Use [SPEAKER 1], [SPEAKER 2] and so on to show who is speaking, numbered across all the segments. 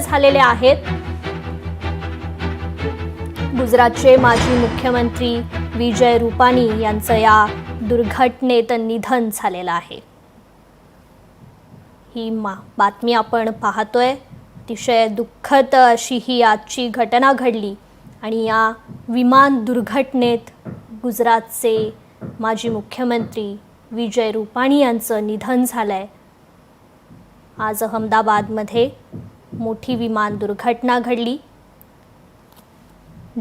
[SPEAKER 1] झालेले आहेत। गुजरातचे माजी मुख्यमंत्री विजय रूपानी यांचं या दुर्घटनेत निधन झालेलं आहे। ही बातमी आपण पाहतोय। अतिशय दुःखद अशी ही आजची घटना घडली आणि या विमान दुर्घटनेत गुजरातचे माजी मुख्यमंत्री विजय रूपानी यांचं निधन झालंय। आज अहमदाबादमध्ये मोठी विमान दुर्घटना घडली।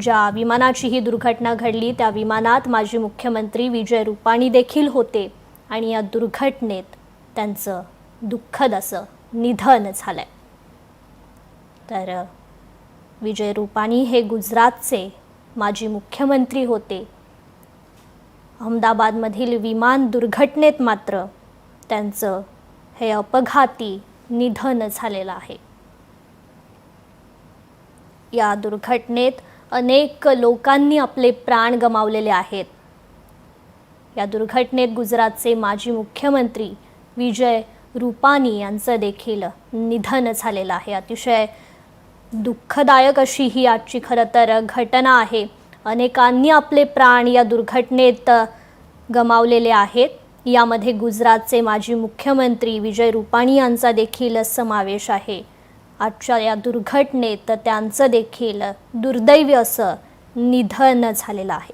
[SPEAKER 1] ज्या विमानाची ही दुर्घटना घडली त्या विमानात माजी मुख्यमंत्री विजय रूपानी देखील होते आणि या दुर्घटनेत त्यांचं दुःखद असं निधन झालंय। तर विजय रूपानी हे गुजरातचे माजी मुख्यमंत्री होते। अहमदाबादमधील विमान दुर्घटनेत मात्र त्यांचं हे अपघाती निधन झालेलं आहे। या दुर्घटनेत अनेक लोकांनी आपले प्राण गमावलेले आहेत। या दुर्घटनेत गुजरातचे माजी मुख्यमंत्री विजय रूपानी यांचं देखील निधन झालेलं आहे। अतिशय दुःखदायक अशी ही आजची खरं तर घटना आहे। अनेकांनी आपले प्राण या दुर्घटनेत गमावलेले आहेत। यामध्ये गुजरातचे माजी मुख्यमंत्री विजय रूपानी यांचा देखील समावेश आहे। आजच्या या दुर्घटनेत त्यांचं देखील दुर्दैवी असं निधन झालेलं आहे।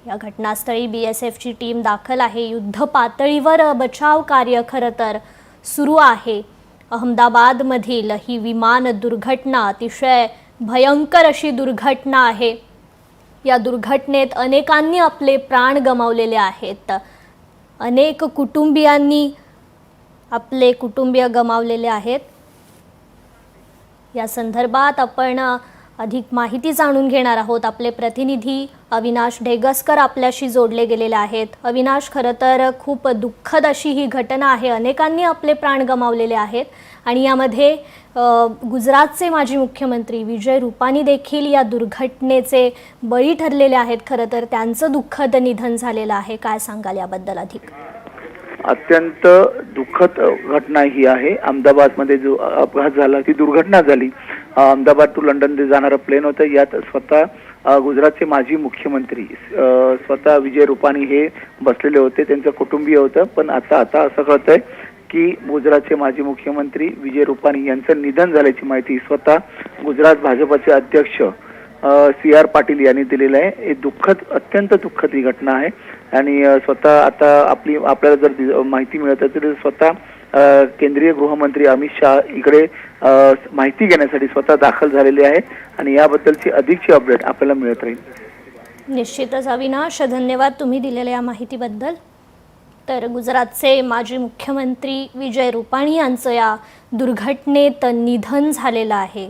[SPEAKER 1] या घटनास्थळी बीएसएफची टीम दाखल आहे। युद्ध पातळीवर बचाव कार्य खरं तर सुरू आहे। अहमदाबादमधील ही विमान दुर्घटना अतिशय भयंकर अशी दुर्घटना आहे। या दुर्घटनेत अनेकांनी आपले प्राण गमावलेले आहेत। अनेक कुटुंबियांनी आपले कुटुंबीय गमावलेले आहेत। या संदर्भात आपण अधिक माहिती जाणून घेणार आहोत। आपले प्रतिनिधी अविनाश ढेगसकर आपल्याशी जोडले गेलेले आहेत। अविनाश, खरं तर खूप दुःखद अशी ही घटना आहे। अनेकांनी आपले प्राण गमावलेले आहेत आणि यामध्ये गुजरातचे माजी मुख्यमंत्री विजय रूपानी देखील या दुर्घटनेचे बळी ठरलेले आहेत। खरं तर त्यांचं दुःखद निधन झालेलं आहे। काय सांगाल याबद्दल अधिक?
[SPEAKER 2] अत्यंत दुःखद घटना ही आहे। अहमदाबादमध्ये जो अपघात झाला, ती दुर्घटना झाली। अहमदाबाद टू लंडन जाणारं प्लेन होतं। यात स्वतः गुजरातचे माजी मुख्यमंत्री स्वतः विजय रूपानी हे बसलेले होते, त्यांचं कुटुंबीय होतं। पण आता असं कळतंय की गुजरातचे माजी मुख्यमंत्री विजय रूपानी यांचं निधन झाल्याची माहिती स्वतः गुजरात भाजपचे अध्यक्ष CR पाटील यांनी दिलेलं आहे। हे अत्यंत दुःखद ही घटना आहे आणि स्वतः आता आपल्याला जर माहिती मिळत असेल तर स्वतः केंद्रीय गृहमंत्री अमित शाह इकडे माहिती घेण्यासाठी स्वतः दाखल झालेले आहे आणि याबद्दलची अधिकची अपडेट आपल्याला मिळत राहील।
[SPEAKER 1] निश्चितच अविनाश, धन्यवाद तुम्ही दिलेल्या या माहितीबद्दल। तर गुजरातचे माजी मुख्यमंत्री विजय रूपानी यांचं या दुर्घटनेत निधन झालेलं आहे।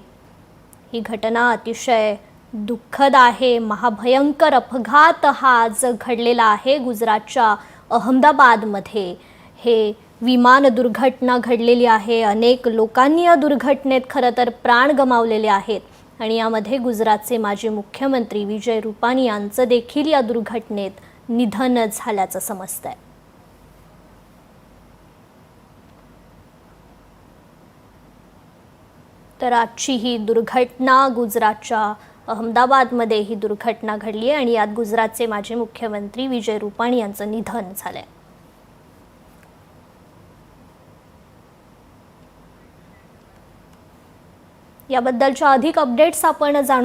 [SPEAKER 1] ही घटना अतिशय दुःखद आहे। महाभयंकर अपघात हा आज घडलेला आहे। गुजरातच्या अहमदाबादमध्ये हे विमान दुर्घटना घडलेली आहे। अनेक लोकांनी या दुर्घटनेत खरं तर प्राण गमावलेले आहेत आणि यामध्ये गुजरातचे माजी मुख्यमंत्री विजय रूपानी यांचं देखील या दुर्घटनेत निधन झाल्याचं समजतंय। तर आजची ही दुर्घटना गुजरातच्या अहमदाबादमध्ये ही दुर्घटना घडली आहे आणि यात गुजरातचे माजी मुख्यमंत्री विजय रूपानी यांचं निधन झालंय। याबद्दलच्या अधिक अपडेट्स आपण जाणून